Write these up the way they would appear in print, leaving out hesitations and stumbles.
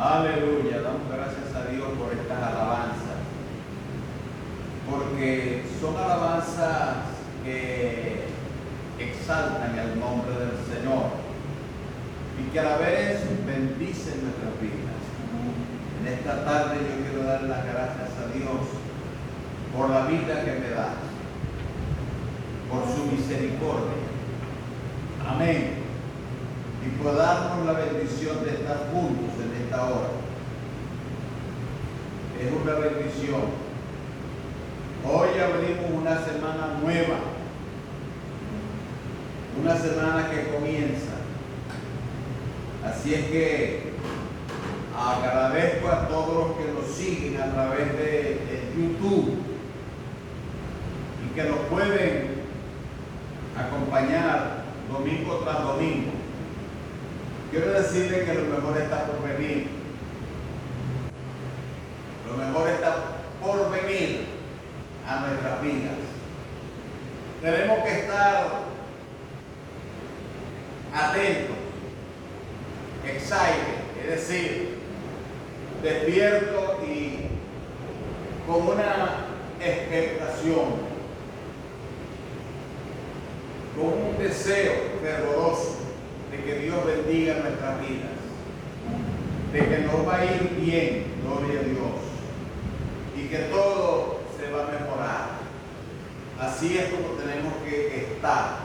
Aleluya, damos gracias a Dios por estas alabanzas, porque son alabanzas que exaltan el nombre del Señor y que a la vez bendicen nuestras vidas. En esta tarde yo quiero dar las gracias a Dios por la vida que me da, por su misericordia. Amén. Y por darnos la bendición de estar juntos en esta hora. Es una bendición. Hoy abrimos una semana nueva, una semana que comienza. Así es que agradezco a todos los que nos siguen a través de YouTube y que nos pueden acompañar domingo tras domingo. Quiero decirle que lo mejor está por venir. Lo mejor está por venir a nuestras vidas. Tenemos que estar atentos, excited, es decir, despierto y con una expectación, con un deseo fervoroso de que Dios bendiga nuestras vidas, de que nos va a ir bien, gloria a Dios, y que todo se va a mejorar. Así es como tenemos que estar,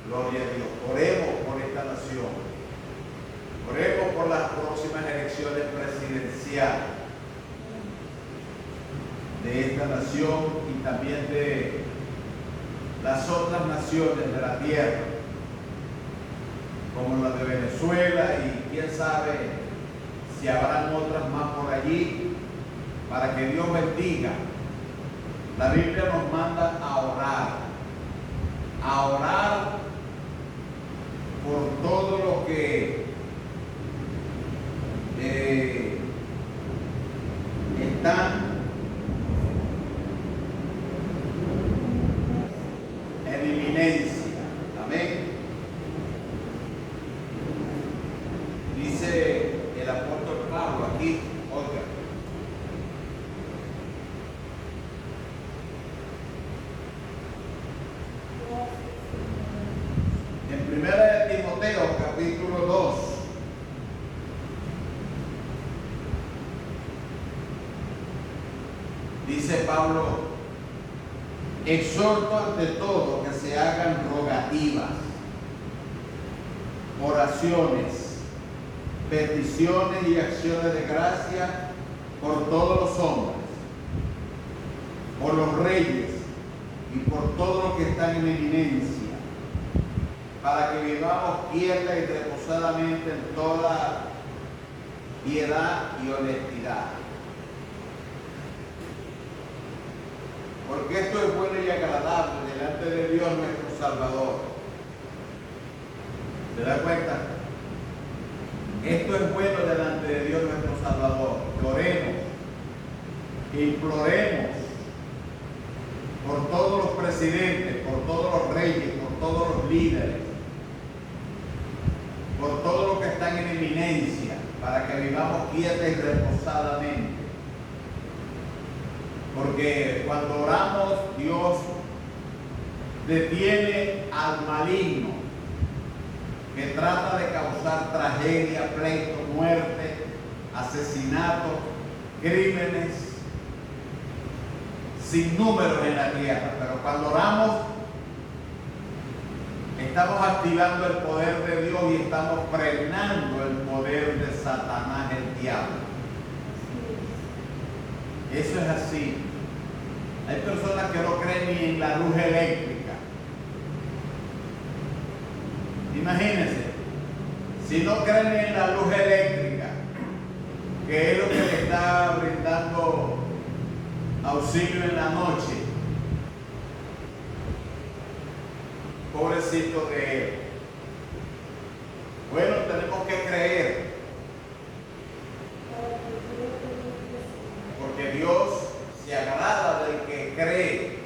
gloria a Dios. Oremos por esta nación, oremos por las próximas elecciones presidenciales de esta nación y también de las otras naciones de la tierra, como la de Venezuela, y quién sabe si habrán otras más por allí, para que Dios bendiga. La Biblia nos manda a orar por todo lo que están en inminencia. Amén. Dice el apóstol Pablo aquí, oiga, en primera de Timoteo capítulo 2, dice Pablo: exhorto ante todo que se hagan rogativas, oraciones, peticiones y acciones de gracia por todos los hombres, por los reyes y por todos los que están en eminencia, para que vivamos quieta y reposadamente en toda piedad y honestidad. Porque esto es bueno y agradable delante de Dios nuestro Salvador. ¿Se da cuenta? Esto es bueno delante de Dios nuestro Salvador. Que oremos, que imploremos por todos los presidentes, por todos los reyes, por todos los líderes, por todos los que están en eminencia, para que vivamos quieta y reposadamente. Porque cuando oramos, Dios detiene al maligno que trata de causar tragedia, pleito, muerte, asesinato, crímenes sin números en la tierra. Pero cuando oramos, estamos activando el poder de Dios y estamos frenando el poder de Satanás, el diablo. Eso es así. Hay personas que no creen ni en la luz eléctrica. Imagínense, si no creen en la luz eléctrica, que es lo que le está brindando auxilio en la noche, pobrecito de él. Bueno, tenemos que creer, porque Dios se agrada del que cree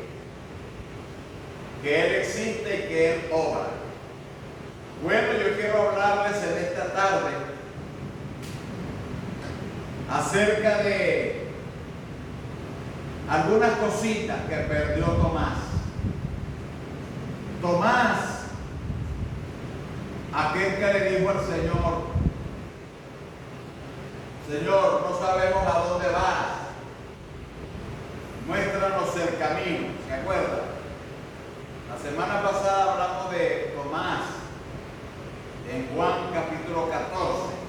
que Él existe y que Él obra. Bueno, yo quiero hablarles en esta tarde acerca de algunas cositas que perdió Tomás. Tomás, aquel que le dijo al Señor: Señor, no sabemos a dónde vas, muéstranos el camino. ¿Se acuerdan? La semana pasada hablamos de Tomás en Juan capítulo 14.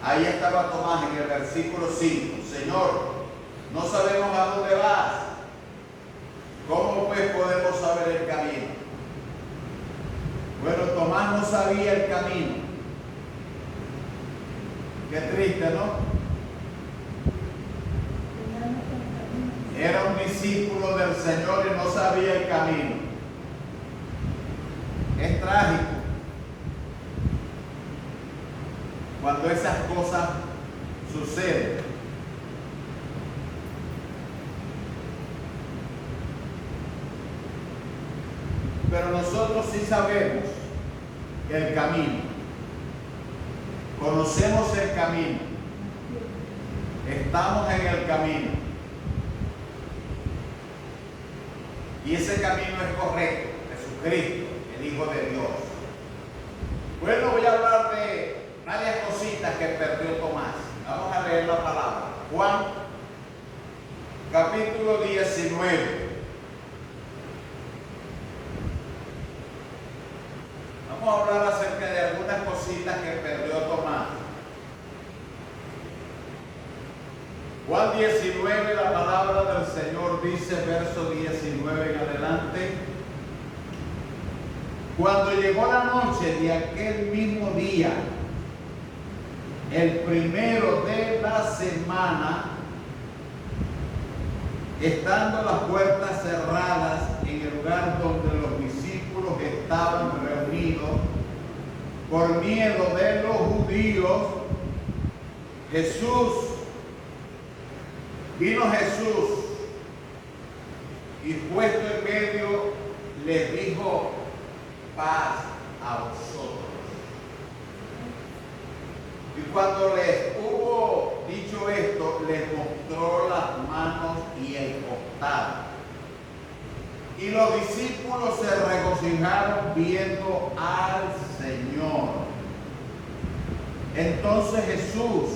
Ahí estaba Tomás en el versículo 5. Señor, no sabemos a dónde vas. ¿Cómo pues podemos saber el camino? Bueno, Tomás no sabía el camino. Qué triste, ¿no? Era un discípulo del Señor y no sabía el camino. Es trágico cuando esas cosas suceden. Pero nosotros sí sabemos el camino. Conocemos el camino. Estamos en el camino. Y ese camino es correcto. Jesucristo, el Hijo de Dios. Bueno, voy a hablar de varias cositas que perdió Tomás. Vamos a leer la palabra. Juan, capítulo 19. Vamos a hablar acerca de algunas cositas que perdió Tomás. Juan 19, la palabra del Señor dice, verso 19 en adelante: cuando llegó la noche de aquel mismo día, el primero de la semana, estando las puertas cerradas en el lugar donde los discípulos estaban reunidos, por miedo de los judíos, vino Jesús y puesto en medio les dijo: paz a vosotros. Y cuando les hubo dicho esto, les mostró las manos y el costado. Y los discípulos se regocijaron viendo al Señor. Entonces Jesús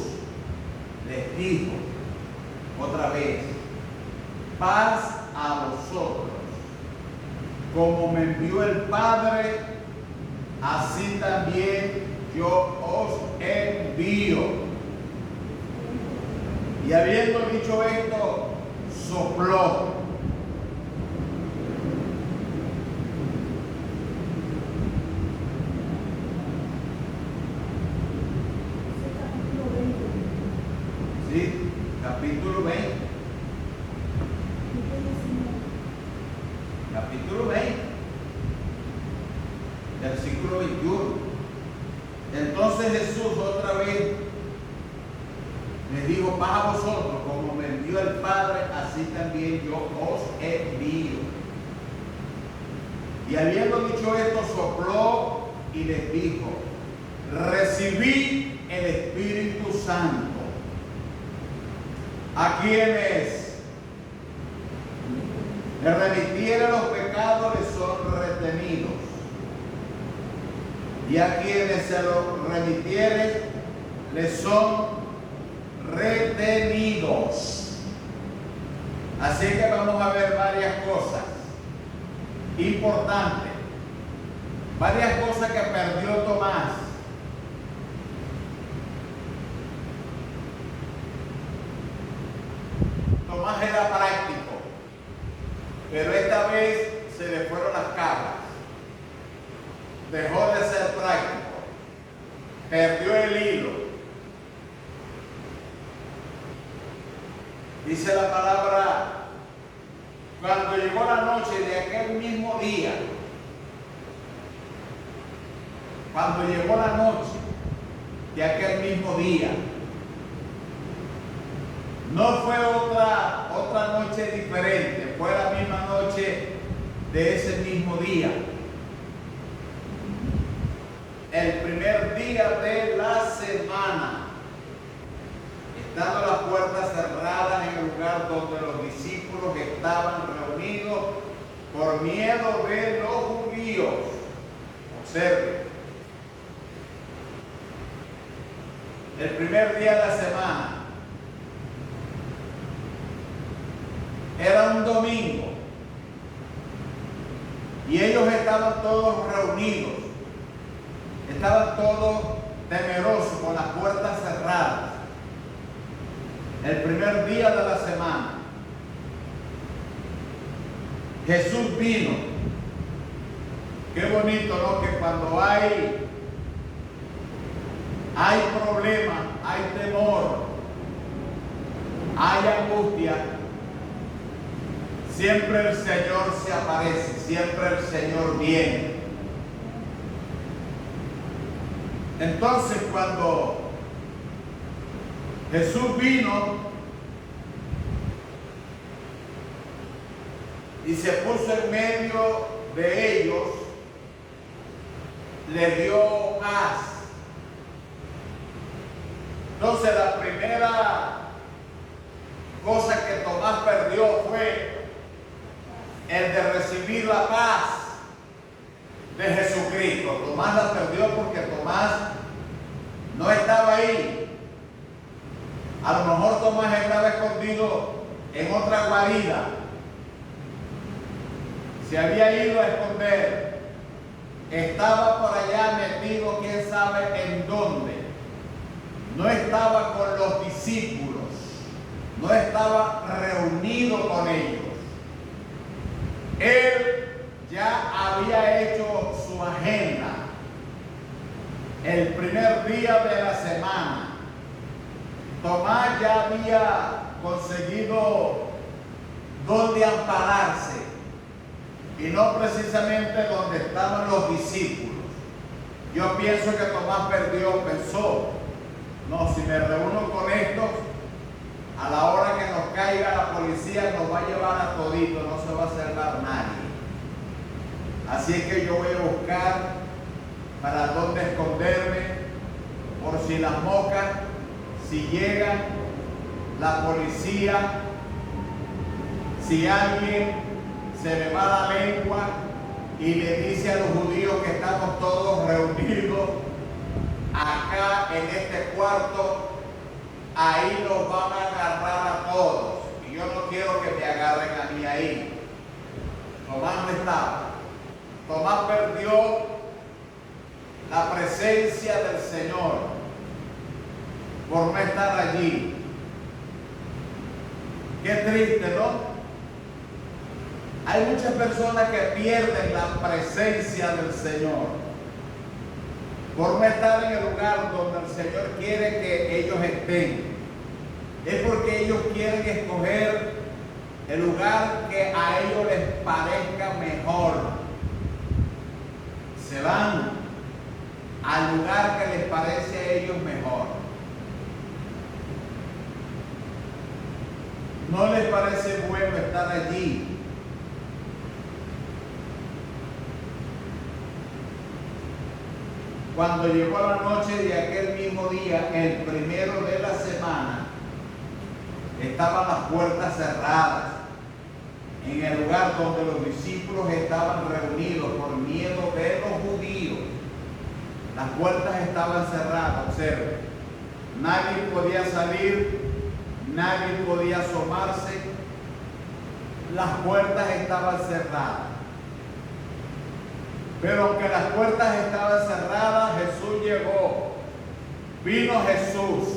les dijo otra vez: paz a vosotros. Como me envió el Padre, así también yo os envío. Y habiendo dicho esto, sopló. Sí, capítulo 20. Capítulo 20, versículo 21. Entonces Jesús otra vez les dijo: paz a vosotros, como me envió el Padre, así también yo os envío. Y habiendo dicho esto, sopló y les dijo: recibid el Espíritu Santo. A quienes le remitiere los pecados les son retenidos, y a quienes se los remitiere les son retenidos. Así que vamos a ver varias cosas importantes, varias cosas que perdió Tomás. Tomás era práctico, pero esta vez se le fueron las cabras. Dejó de ser práctico, perdió el hilo. Dice la palabra: cuando llegó la noche de aquel mismo día, cuando llegó la noche de aquel mismo día, no fue otra noche diferente, fue la misma noche de ese mismo día. El primer día de la semana. estando las puertas cerradas en el lugar donde los discípulos estaban reunidos por miedo de los judíos. Observe, el primer día de la semana era un domingo y ellos estaban todos reunidos, estaban todos temerosos con las puertas cerradas. El primer día de la semana, Jesús vino. Qué bonito, ¿no? Que cuando hay problemas, hay temor, hay angustia, siempre el Señor se aparece, siempre el Señor viene. Entonces, cuando Jesús vino y se puso en medio de ellos, le dio paz. Entonces, la primera cosa que Tomás perdió fue el de recibir la paz de Jesucristo. Tomás la perdió porque Tomás no estaba ahí. A lo mejor Tomás estaba escondido en otra guarida. Se había ido a esconder. Estaba por allá metido, quién sabe en dónde. No estaba con los discípulos. No estaba reunido con ellos. Él ya había hecho su agenda. El primer día de la semana, Tomás ya había conseguido dónde ampararse y no precisamente donde estaban los discípulos. Yo pienso que Tomás pensó, no, si me reúno con estos, a la hora que nos caiga la policía nos va a llevar a todito, no se va a salvar nadie. Así es que yo voy a buscar para dónde esconderme, por si las moscas, si llega la policía, si alguien se me va la lengua y le dice a los judíos que estamos todos reunidos acá en este cuarto, ahí los van a agarrar a todos. Y yo no quiero que me agarren a mí ahí. Tomás no estaba. Tomás perdió la presencia del Señor por no estar allí. Qué triste, ¿no? Hay muchas personas que pierden la presencia del Señor por no estar en el lugar donde el Señor quiere que ellos estén. Es porque ellos quieren escoger el lugar que a ellos les parezca mejor. Se van al lugar que les parece a ellos mejor. No les parece bueno estar allí. Cuando llegó la noche de aquel mismo día, el primero de la semana, estaban las puertas cerradas en el lugar donde los discípulos estaban reunidos por miedo de los judíos. Las puertas estaban cerradas, observen. Nadie podía salir, nadie podía asomarse. Las puertas estaban cerradas. Pero aunque las puertas estaban cerradas, Jesús llegó. Vino Jesús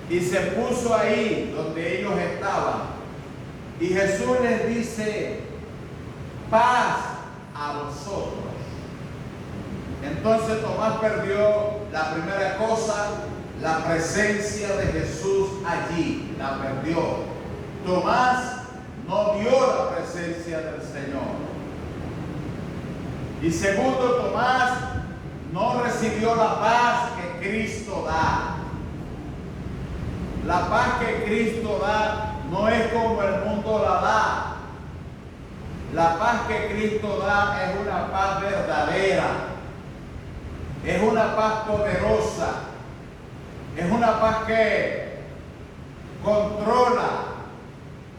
y se puso ahí donde ellos estaban. Y Jesús les dice: paz a vosotros. Entonces Tomás perdió la primera cosa, la presencia de Jesús allí. La perdió. Tomás no vio la presencia del Señor. Y segundo, Tomás no recibió la paz que Cristo da. La paz que Cristo da no es como el mundo la da. La paz que Cristo da es una paz verdadera. Es una paz poderosa. Es una paz que controla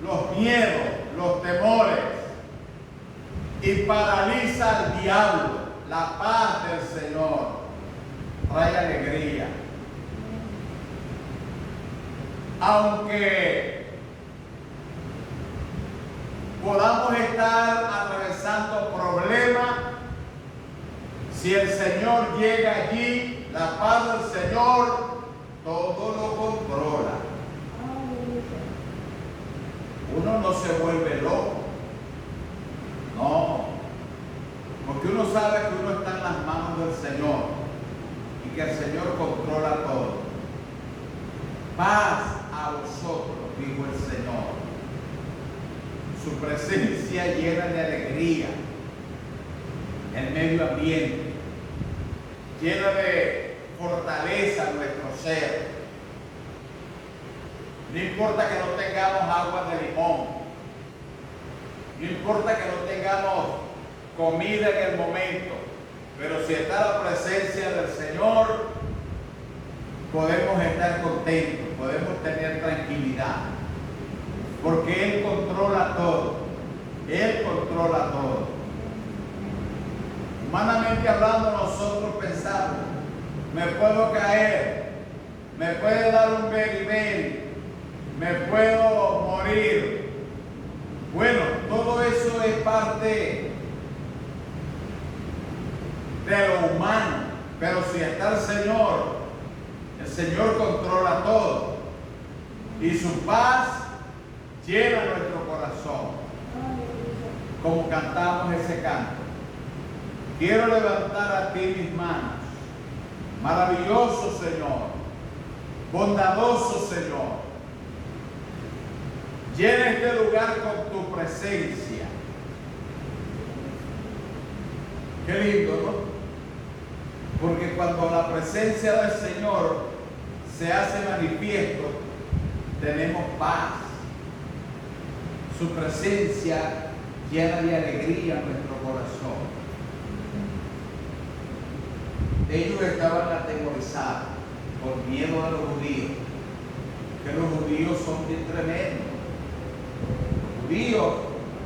los miedos, los temores y paraliza al diablo. La paz del Señor trae alegría. Aunque podamos estar atravesando problemas, si el Señor llega allí, la paz del Señor todo lo controla. Uno no se vuelve loco. No. Porque uno sabe que uno está en las manos del Señor y que el Señor controla todo. Paz a vosotros, dijo el Señor. Su presencia llena de alegría, el medio ambiente, llena de fortaleza nuestro ser. No importa que no tengamos agua de limón, no importa que no tengamos comida en el momento, pero si está la presencia del Señor, podemos estar contentos, podemos tener tranquilidad, porque Él controla todo. Él controla todo. Humanamente hablando, nosotros pensamos, me puedo caer, me puede dar un beriberi, me puedo morir. Bueno, todo eso es parte de lo humano, pero si está el Señor controla todo y su paz llena nuestro corazón, como cantamos ese canto. Quiero levantar a ti mis manos. Maravilloso Señor, bondadoso Señor, llena este lugar con tu presencia. Qué lindo, ¿no? Porque cuando la presencia del Señor se hace manifiesto, tenemos paz. Su presencia llena de alegría nuestro corazón. Ellos estaban atemorizados por miedo a los judíos, que los judíos son bien tremendos. Los judíos,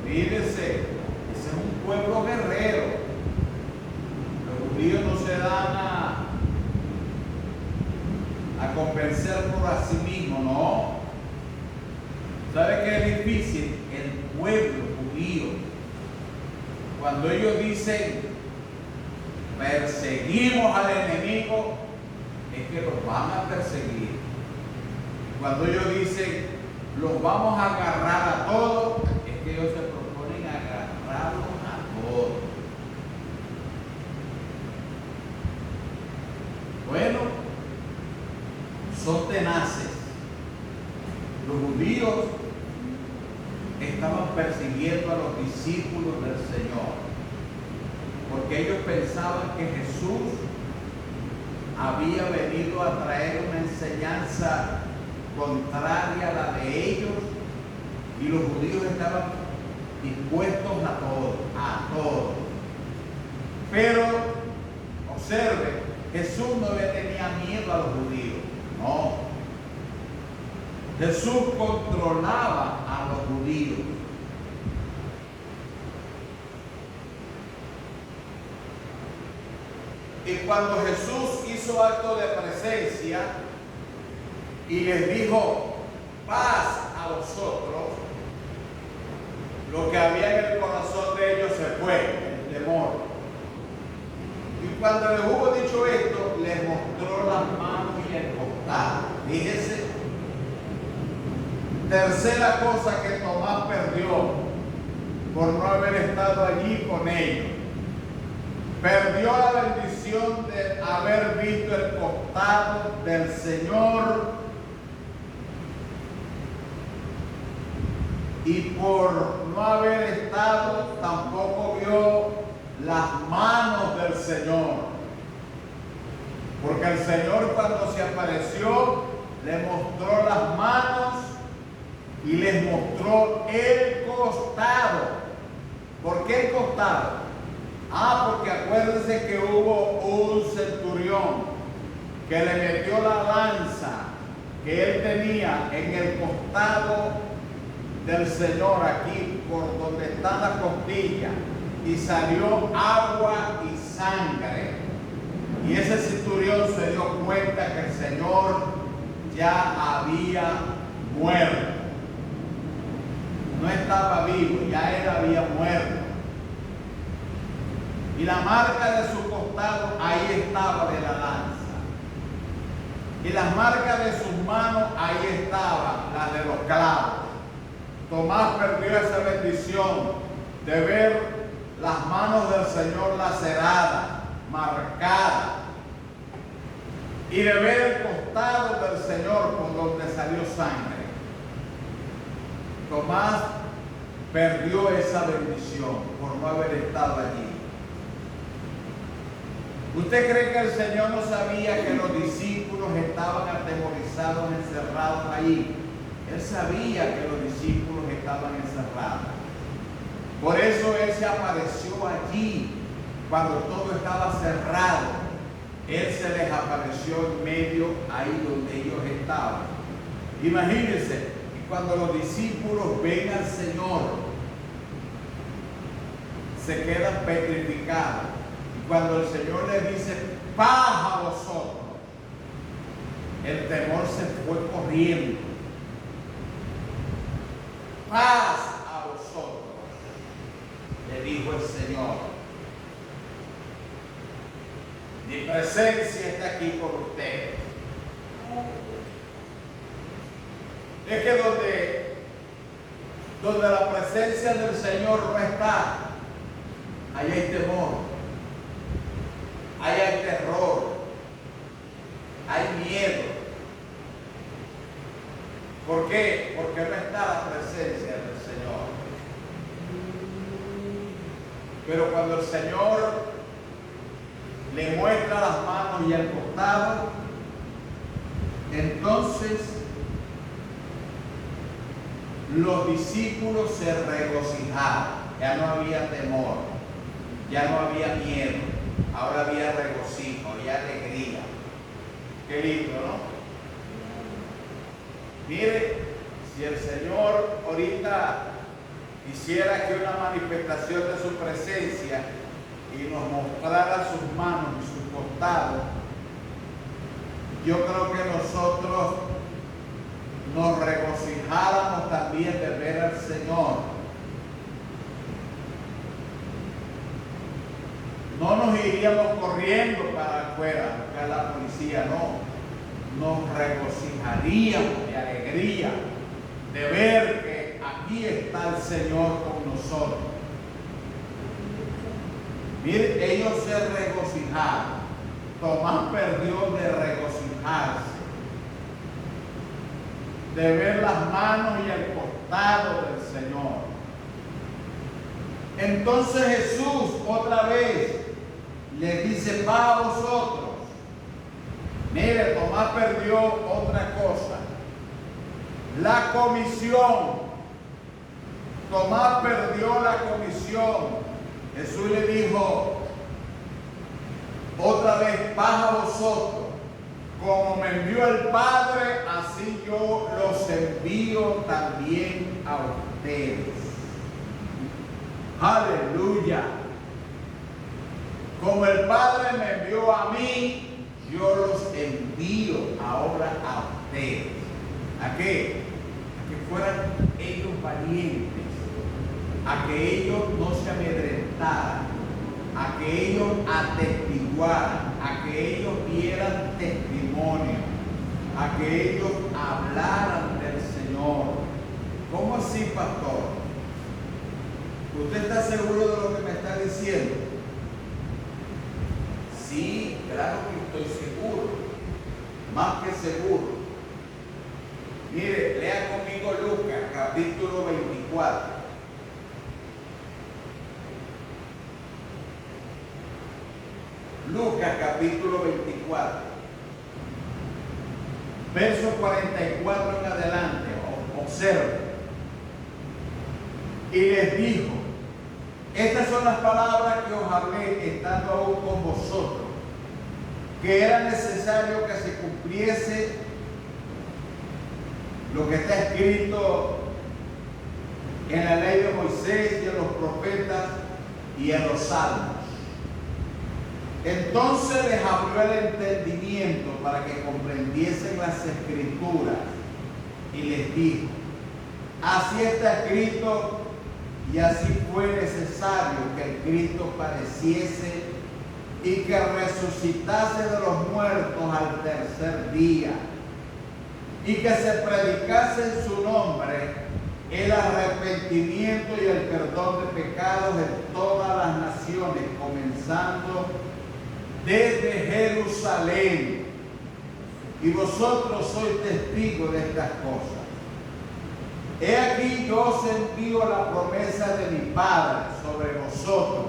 fíjense, ese es un pueblo guerrero. Los judíos no se dan a convencer por sí mismos, no. ¿Sabe qué es difícil? El pueblo judío, cuando ellos dicen perseguimos al enemigo, es que los van a perseguir. Cuando ellos dicen los vamos a agarrar a todos, es que ellos se proponen agarrarlos a todos. Bueno, son tenaces. Los judíos estaban persiguiendo a los discípulos del Señor, porque ellos pensaban que Jesús había venido a traer una enseñanza contraria a la de ellos, y los judíos estaban dispuestos a todo. Pero, observe, Jesús no le tenía miedo a los judíos, no. Jesús controlaba a los judíos. Y cuando Jesús hizo acto de presencia y les dijo paz a vosotros, lo que había en el corazón de ellos se fue, el temor. Y cuando les hubo dicho esto, les mostró las manos y el costado. Fíjense. Tercera cosa que Tomás perdió por no haber estado allí con ellos. Perdió la bendición de haber visto el costado del Señor, y por no haber estado tampoco vio las manos del Señor, porque el Señor cuando se apareció le mostró las manos y les mostró el costado. ¿Por qué el costado? Porque acuérdense que hubo un centurión que le metió la lanza que él tenía en el costado del Señor, aquí por donde está la costilla, y salió agua y sangre. Y ese centurión se dio cuenta que el Señor ya había muerto. No estaba vivo, ya él había muerto. Y la marca de su costado ahí estaba de la lanza. Y las marcas de sus manos ahí estaban, las de los clavos. Tomás perdió esa bendición de ver las manos del Señor laceradas, marcadas, y de ver el costado del Señor por donde salió sangre. Tomás perdió esa bendición por no haber estado allí. ¿Usted cree que el Señor no sabía que los discípulos estaban atemorizados, encerrados ahí? Él sabía que los discípulos estaban encerrados. Por eso Él se apareció allí cuando todo estaba cerrado. Él se les apareció en medio ahí donde ellos estaban. Imagínense, cuando los discípulos ven al Señor, se quedan petrificados. Cuando el Señor les dice, paz a vosotros, el temor se fue corriendo. Paz a vosotros, le dijo el Señor. Mi presencia está aquí con ustedes. Es que donde la presencia del Señor no está, ahí hay temor. Ahí hay terror, hay miedo. ¿Por qué? Porque no está la presencia del Señor. Pero cuando el Señor le muestra las manos y el costado, entonces los discípulos se regocijaron. Ya no había temor, ya no había miedo. Ahora había regocijo, había alegría. Qué lindo, ¿no? Mire, si el Señor ahorita quisiera que una manifestación de su presencia y nos mostrara sus manos y sus costados, yo creo que nosotros nos regocijáramos también de ver al Señor. No nos iríamos corriendo para afuera a buscar a la policía, no. Nos regocijaríamos de alegría de ver que aquí está el Señor con nosotros. Mire, ellos se regocijaron. Tomás perdió de regocijarse, de ver las manos y el costado del Señor. Entonces Jesús otra vez le dice, va a vosotros. Mire, Tomás perdió otra cosa. La comisión. Tomás perdió la comisión. Jesús le dijo otra vez, paz a vosotros. Como me envió el Padre, así yo los envío también a ustedes. Aleluya. Como el Padre me envió a mí, yo los envío ahora a ustedes. ¿A qué? A que fueran ellos valientes, a que ellos no se amedrentaran, a que ellos atestiguaran, a que ellos dieran testimonio, a que ellos hablaran del Señor. ¿Cómo así, pastor? ¿Usted está seguro de lo que me está diciendo? Sí, claro que estoy seguro, más que seguro. Mire, lea conmigo Lucas, capítulo 24. Lucas, capítulo 24. Verso 44 en adelante, observe. Y les dijo, estas son las palabras que os hablé estando aún con vosotros, que era necesario que se cumpliese lo que está escrito en la ley de Moisés y en los profetas y en los salmos. Entonces les abrió el entendimiento para que comprendiesen las escrituras y les dijo: así está escrito y así fue necesario que el Cristo padeciese y que resucitase de los muertos al tercer día, y que se predicase en su nombre el arrepentimiento y el perdón de pecados en todas las naciones, comenzando desde Jerusalén. Y vosotros sois testigos de estas cosas. He aquí yo os envío la promesa de mi Padre sobre vosotros,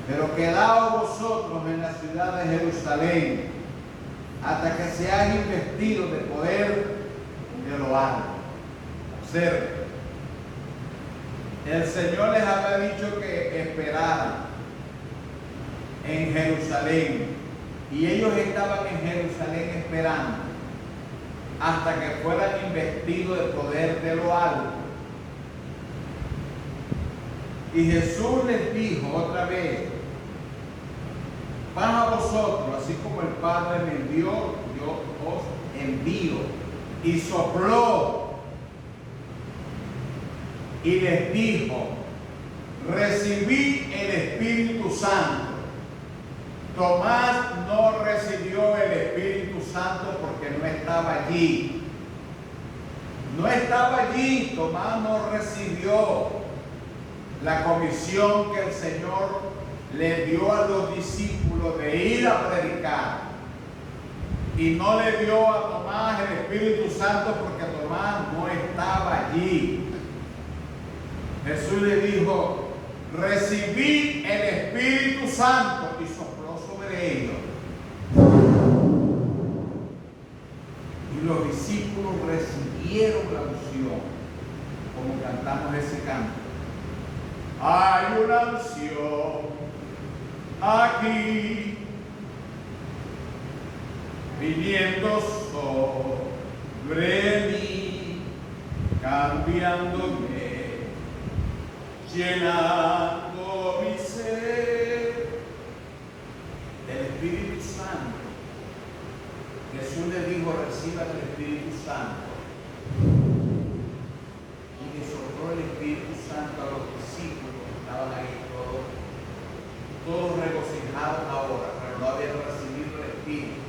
pero quedaos vosotros en la ciudad de Jerusalén hasta que seáis investidos de poder de lo alto. Observen, el Señor les había dicho que esperaran en Jerusalén, y ellos estaban en Jerusalén esperando hasta que fueran investidos de poder de lo alto. Y Jesús les dijo otra vez: van a vosotros, así como el Padre me envió, yo os envío. Y sopló y les dijo: recibí el Espíritu Santo. Tomás no recibió el Espíritu Santo porque no estaba allí. No estaba allí. Tomás no recibió la comisión que el Señor le dio a los discípulos de ir a predicar. Y no le dio a Tomás el Espíritu Santo porque Tomás no estaba allí. Jesús le dijo: recibí el Espíritu Santo, y sopló sobre ellos. Y los discípulos recibieron la unción, como cantamos ese canto. Hay una unción aquí, viniendo sobre mí, cambiándome, llenando mi ser. El Espíritu Santo. Jesús le dijo: reciban el Espíritu Santo. Y le sopló el Espíritu Santo a los discípulos que estaban ahí, todos regocijados ahora, pero no habían recibido el Espíritu.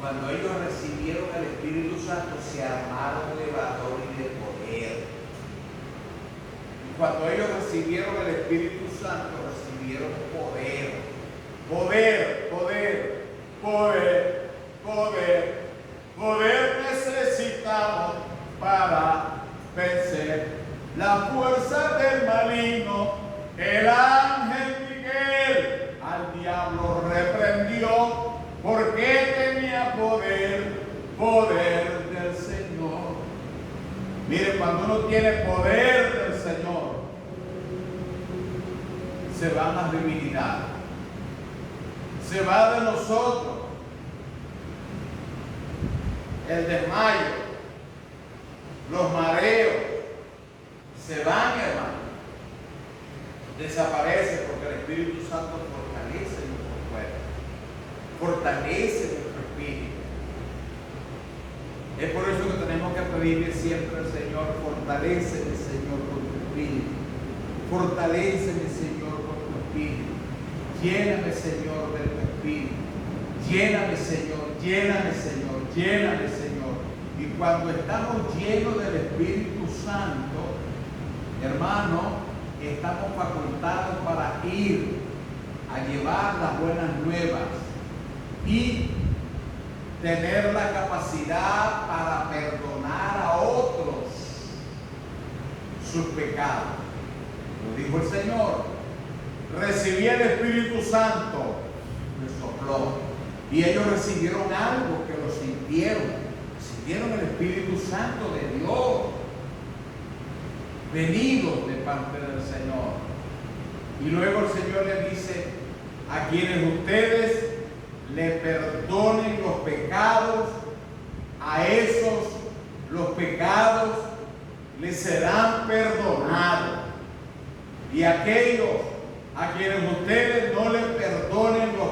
Cuando ellos recibieron el Espíritu Santo, se armaron de valor y de poder. Y cuando ellos recibieron el Espíritu Santo, recibieron poder. Poder, poder, poder, poder. Poder necesitamos para vencer la fuerza del maligno. El ángel Miguel al diablo reprendió porque tenía poder, poder del Señor. Mire, cuando uno tiene poder del Señor, se van las debilidades, se va de nosotros el desmayo, los mareos, se van, hermano. Desaparece porque el Espíritu Santo fortalece nuestro cuerpo, fortalece nuestro espíritu. Es por eso que tenemos que pedirle siempre al Señor: fortaléceme, Señor, con tu espíritu. Fortaléceme, Señor, con tu espíritu. Lléname, Señor, de tu espíritu. Lléname, Señor, lléname, Señor, lléname, Señor. Y cuando estamos llenos del Espíritu Santo, hermano, estamos facultados para ir a llevar las buenas nuevas y tener la capacidad para perdonar a otros sus pecados. Lo dijo el Señor: recibí el Espíritu Santo, me sopló. Y ellos recibieron algo que lo sintieron. Sintieron el Espíritu Santo de Dios, venidos de parte del Señor. Y luego el Señor les dice: a quienes ustedes le perdonen los pecados, a esos los pecados les serán perdonados. Y aquellos a quienes ustedes no les perdonen los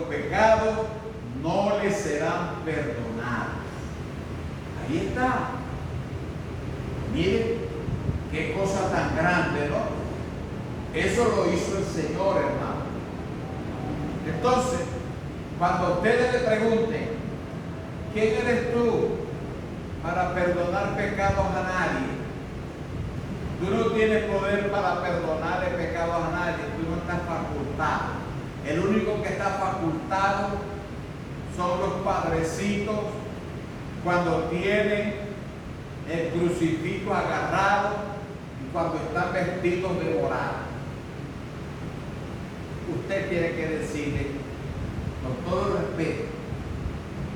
pecados no les serán perdonados. Ahí está. Miren qué cosa tan grande, ¿no? Eso lo hizo el Señor, hermano. Entonces, cuando ustedes le pregunten, ¿quién eres tú para perdonar pecados a nadie? Tú no tienes poder para perdonarle pecados a nadie, tú no estás facultado. El único que está facultado son los padrecitos cuando tienen el crucifijo agarrado y cuando están vestidos de morado. Usted tiene que decirle, con todo el respeto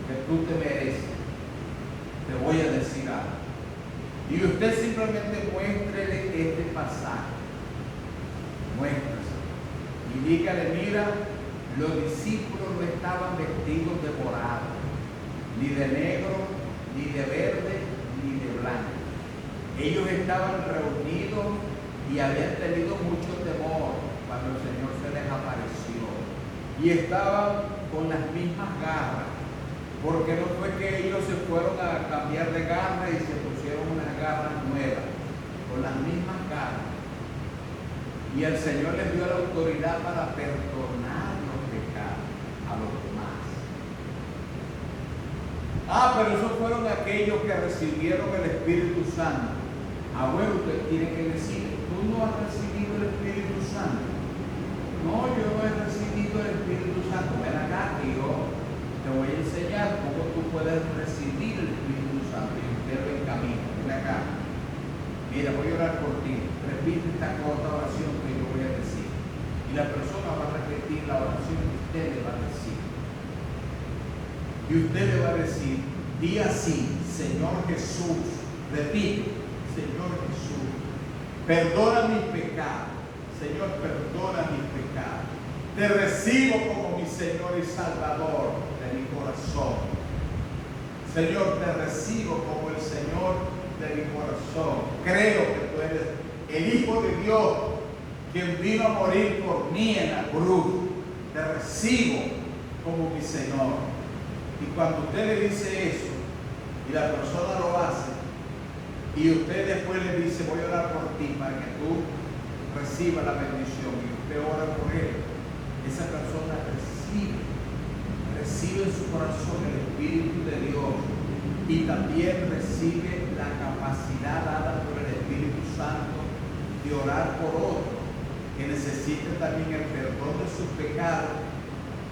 que tú te mereces, te voy a decir algo. Y usted simplemente muéstrele este pasaje. Muéstrase. Y dígale, mira, los discípulos no estaban vestidos de morado, ni de negro, ni de verde, ni de blanco. Ellos estaban reunidos y habían tenido mucho temor cuando el Señor se les apareció. Y estaban con las mismas garras. Porque no fue que ellos se fueron a cambiar de garra y se pusieron unas garras nuevas, con las mismas garras. Y el Señor les dio la autoridad para perdonar los pecados a los demás. Pero esos fueron aquellos que recibieron el Espíritu Santo. Bueno, usted tiene que decir, tú no has recibido el Espíritu Santo. No, yo no he recibido el Espíritu Santo. Ven acá que yo te voy a enseñar cómo tú puedes recibir el Espíritu Santo. Y usted lo encamina. Ven acá. Mira, voy a orar por ti. Repite esta corta oración que yo voy a decir. Y la persona va a repetir la oración que usted le va a decir. Y usted le va a decir, di así, Señor Jesús. Repite, Señor Jesús. Perdona mis pecados. Señor, perdona mis pecados. Te recibo como mi Señor y Salvador de mi corazón. Señor, te recibo como el Señor de mi corazón. Creo que tú eres el Hijo de Dios, quien vino a morir por mí en la cruz. Te recibo como mi Señor. Y cuando usted le dice eso, y la persona lo hace, y usted después le dice, voy a orar por ti para que tú recibas la bendición, y usted ora por él, esa persona recibe en su corazón el Espíritu de Dios y también recibe la capacidad dada por el Espíritu Santo de orar por otro que necesite también el perdón de sus pecados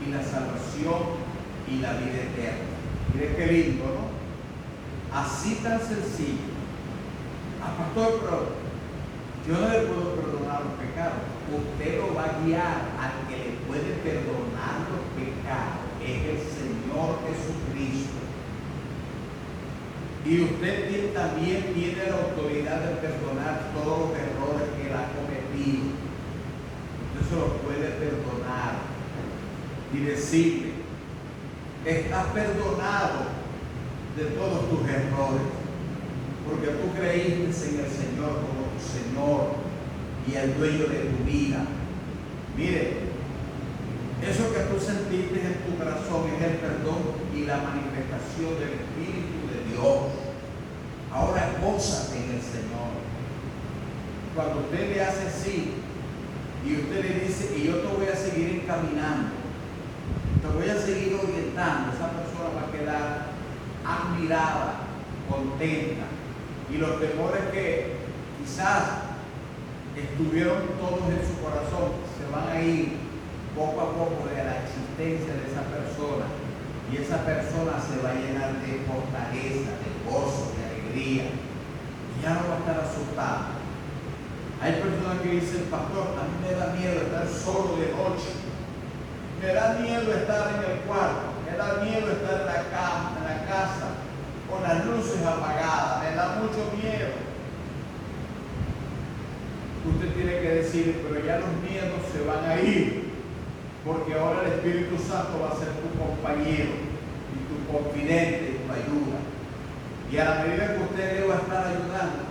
y la salvación y la vida eterna. Mire qué lindo, ¿no? Así tan sencillo. Pastor, pero yo no le puedo perdonar los pecados. Usted lo va a guiar al que le puede perdonar los pecados. Es el Señor Jesucristo. Y usted también tiene la autoridad de perdonar todos los errores que él ha cometido. Usted se los puede perdonar y decirle, estás perdonado de todos tus errores, porque tú creíste en el Señor como tu Señor y el dueño de tu vida. Mire, eso que tú sentiste en tu corazón es el perdón y la manifestación del Espíritu de Dios. Ahora gózate en el Señor. Cuando usted le hace así y usted le dice, y yo te voy a seguir encaminando, te voy a seguir orientando, esa persona va a quedar admirada, contenta. Y los temores que quizás estuvieron todos en su corazón se van a ir poco a poco de la existencia de esa persona, y esa persona se va a llenar de fortaleza, de gozo, de alegría, y ya no va a estar asustada. Hay personas que dicen, pastor, a mí me da miedo estar solo de noche, me da miedo estar en el cuarto, me da miedo estar en la cama, en la casa, con las luces apagadas, me da mucho miedo. Usted tiene que decir, pero ya los miedos se van a ir, porque ahora el Espíritu Santo va a ser tu compañero y tu confidente y tu ayuda. Y a la medida que usted le va a estar ayudando,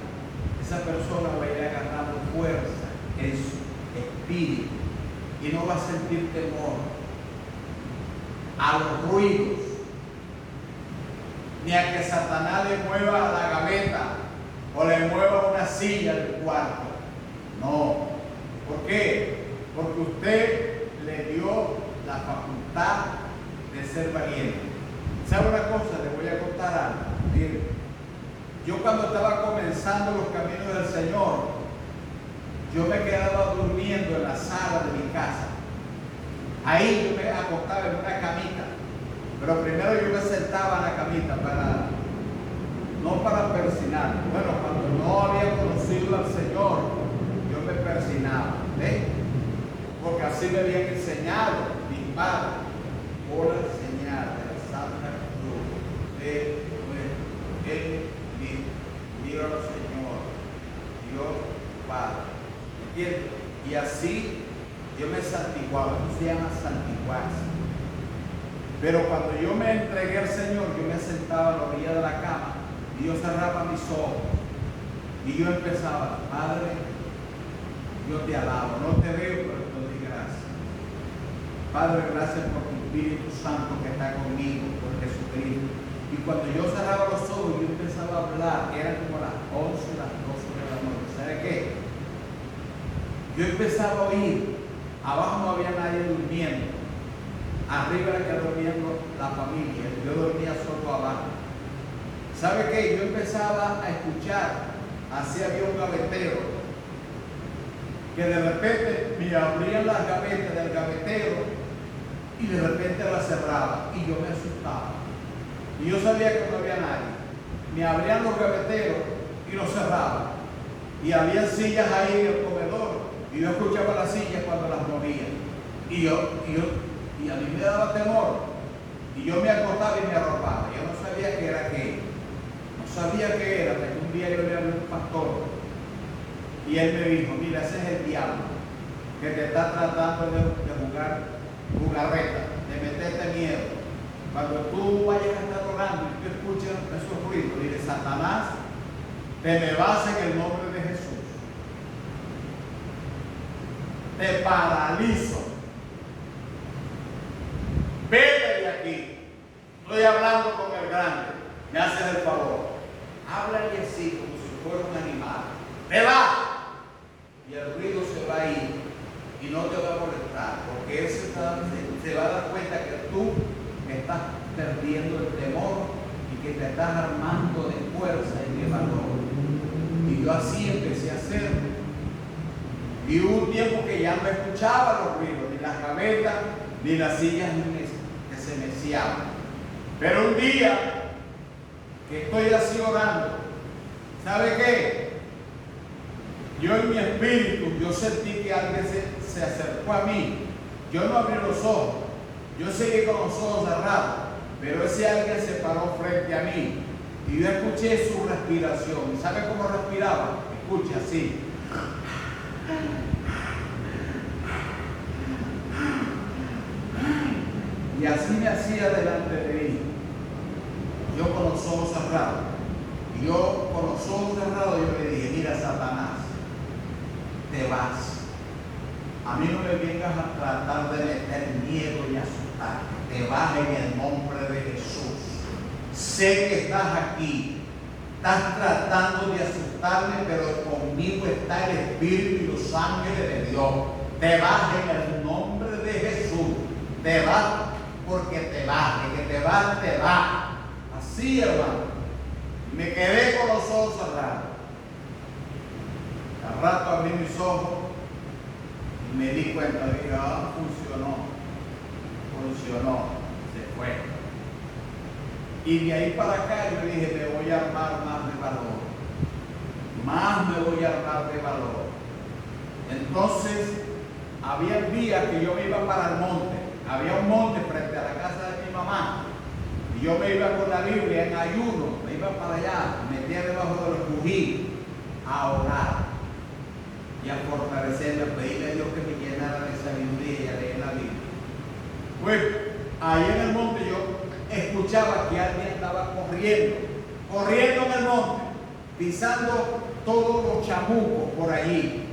esa persona va a ir agarrando fuerza en su espíritu y no va a sentir temor a los ruidos, ni a que Satanás le mueva la gaveta o le mueva una silla del cuarto. No. ¿Por qué? Porque usted le dio la facultad de ser valiente. ¿Sabe una cosa? Le voy a contar algo. Mire, yo cuando estaba comenzando los caminos del Señor, yo me quedaba durmiendo en la sala de mi casa. Ahí yo me acostaba en una camita, pero primero yo me sentaba en la camita no para persinarme. Bueno, cuando no había conocido al Señor, yo me persinaba, ¿ves? Porque así me habían enseñado mis padres, por la señal de la Santa Cruz de Él mismo, al Señor, Dios Padre, ¿entiendes? Y así yo me santiguaba. Eso se llama santiguarse. Pero cuando yo me entregué al Señor, yo me sentaba a la orilla de la cama y yo cerraba mis ojos y yo empezaba: Padre, yo te alabo, no te veo, pero te doy gracias. Padre, gracias por tu Espíritu Santo que está conmigo, por Jesucristo. Y cuando yo cerraba los ojos, yo empezaba a hablar, que eran como las 11, las 12 de la noche. ¿Sabe qué? Yo empezaba a oír. Abajo no había nadie durmiendo. Arriba era que durmiendo la familia. Yo dormía solo abajo. ¿Sabe qué? Yo empezaba a escuchar. Así había un gavetero, que de repente me abrían las gavetas del gavetero y de repente las cerraba y yo me asustaba. Y yo sabía que no había nadie. Me abrían los gaveteros y los cerraba. Y había sillas ahí en el comedor y yo escuchaba las sillas cuando las movían. Y a mí me daba temor. Y yo me acostaba y me arropaba. Yo no sabía qué era aquello. No sabía qué era, hasta que un día yo le hablé a un pastor y él me dijo: mira, ese es el diablo que te está tratando de jugar jugarreta, de meterte miedo. Cuando tú vayas a estar orando y tú escuchas esos ruidos, dile: Satanás, te me vas en el nombre de Jesús. Te paralizo. Vete de aquí. Estoy hablando con el grande. Me haces el favor. Háblale así como si fuera un animal. ¡Te va! Y el ruido se va a ir y no te va a molestar, porque él se va a dar cuenta que tú estás perdiendo el temor y que te estás armando de fuerza y de valor. Y yo así empecé a hacerlo. Y hubo un tiempo que ya no escuchaba los ruidos, ni las gavetas, ni las sillas que se mecían. Pero un día que estoy así orando, ¿sabe qué? Yo en mi espíritu, yo sentí que alguien se acercó a mí. Yo no abrí los ojos, yo seguí con los ojos cerrados, pero ese alguien se paró frente a mí y yo escuché su respiración. ¿Y sabe cómo respiraba? Escucha así. Y así me hacía delante de mí. Yo con los ojos cerrados. Y yo con los ojos cerrados yo le dije: mira, Satanás, te vas. A mí no me vengas a tratar de meter miedo y asustar. Te vas en el nombre de Jesús. Sé que estás aquí. Estás tratando de asustarme, pero conmigo está el Espíritu y los ángeles de Dios. Te vas en el nombre de Jesús. Te vas porque te vas. De que te vas, te vas. Así, hermano. Me quedé con los ojos cerrados. Al rato abrí mis ojos y me di cuenta de que funcionó, se fue. Y de ahí para acá yo dije: me voy a armar más de valor. Más me voy a armar de valor. Entonces, había días que yo me iba para el monte. Había un monte frente a la casa de mi mamá. Y yo me iba con la Biblia en ayuno. Me iba para allá, me metía debajo de los bujís a orar y a fortalecerme, a pedirle a Dios que me llenara de sabiduría y a leer la Biblia. Pues ahí en el monte yo escuchaba que alguien estaba corriendo en el monte, pisando todos los chamucos por allí.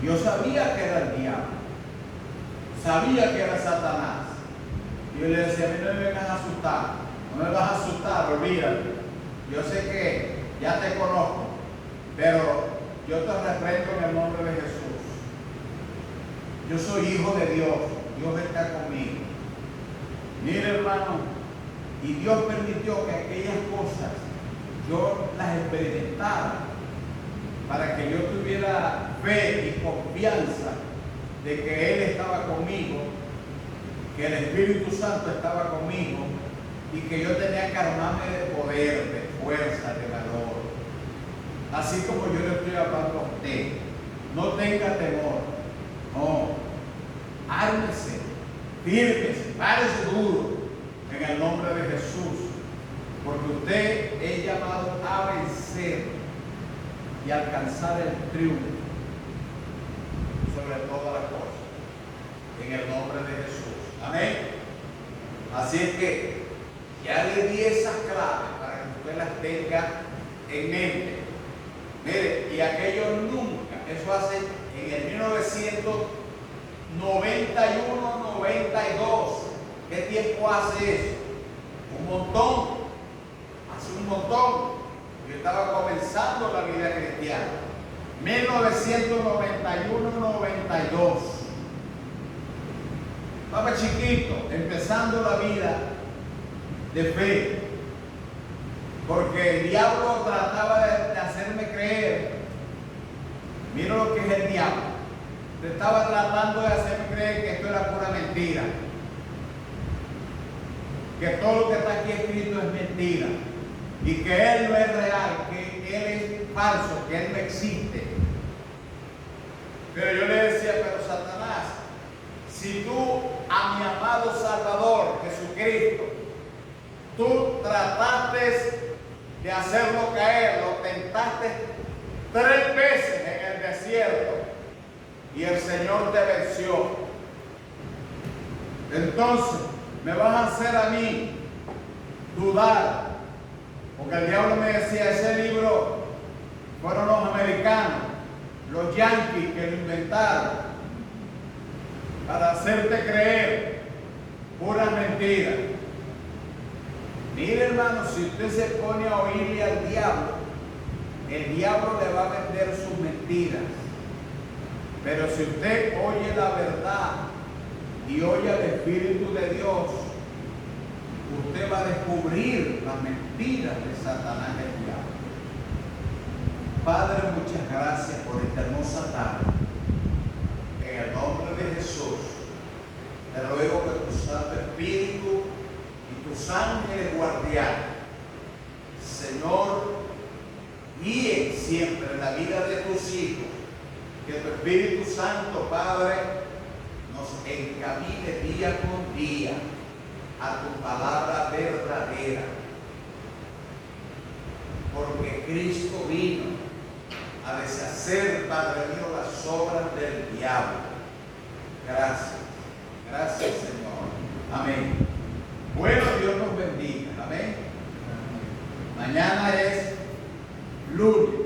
Yo sabía que era el diablo, sabía que era Satanás. Y yo le decía, a mí no me vengas a asustar, no me vas a asustar, olvídate. Yo sé que ya te conozco, pero yo te reprendo en el nombre de Jesús. Yo soy hijo de Dios, Dios está conmigo. Mire, hermano, y Dios permitió que aquellas cosas yo las experimentara para que yo tuviera fe y confianza de que Él estaba conmigo, que el Espíritu Santo estaba conmigo y que yo tenía que armarme de poder, de fuerza, de valor. Así como yo le estoy hablando a usted, no tenga temor, no, ármese, fírmese, párese duro en el nombre de Jesús, porque usted es llamado a vencer y alcanzar el triunfo sobre todas las cosas en el nombre de Jesús. Amén. Así es que ya le di esas claves para que usted las tenga en mente. Mire, y aquello nunca, eso hace en el 1991, 92. ¿Qué tiempo hace eso? Un montón. Hace un montón. Yo estaba comenzando la vida cristiana. 1991-92. Estaba chiquito, empezando la vida de fe. Porque el diablo trataba de hacerme creer. Mira lo que es el diablo. Te estaba tratando de hacerme creer que esto era pura mentira. Que todo lo que está aquí escrito es mentira. Y que Él no es real, que Él es falso, que Él no existe. Pero yo le decía, pero Satanás, si tú a mi amado Salvador Jesucristo, tú trataste de hacerlo caer, lo tentaste 3 veces en el desierto y el Señor te venció. Entonces, me vas a hacer a mí dudar. Porque el diablo me decía, ese libro fueron los americanos, los yanquis que lo inventaron para hacerte creer puras mentiras. Mire, hermano, si usted se pone a oírle al diablo, el diablo le va a vender sus mentiras. Pero si usted oye la verdad y oye al Espíritu de Dios, usted va a descubrir las mentiras de Satanás y el diablo. Padre, muchas gracias por esta hermosa tarde. En el nombre de Jesús, te ruego que tu Santo Espíritu y tus ángeles guardianes, Señor, guíen siempre la vida de tus hijos. Que tu Espíritu Santo, Padre, nos encamine día con día a tu palabra verdadera. Porque Cristo vino a deshacer, Padre mío, las obras del diablo. Gracias. Gracias, Señor. Amén. Bueno, Dios nos bendiga. Amén. Mañana es lunes.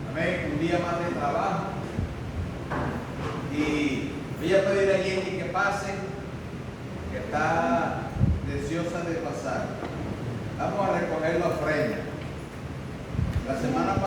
Amén. Un día más de trabajo. Y voy a pedir a Jenny que pase, que está deseosa de pasar. Vamos a recoger la ofrenda. La semana pasada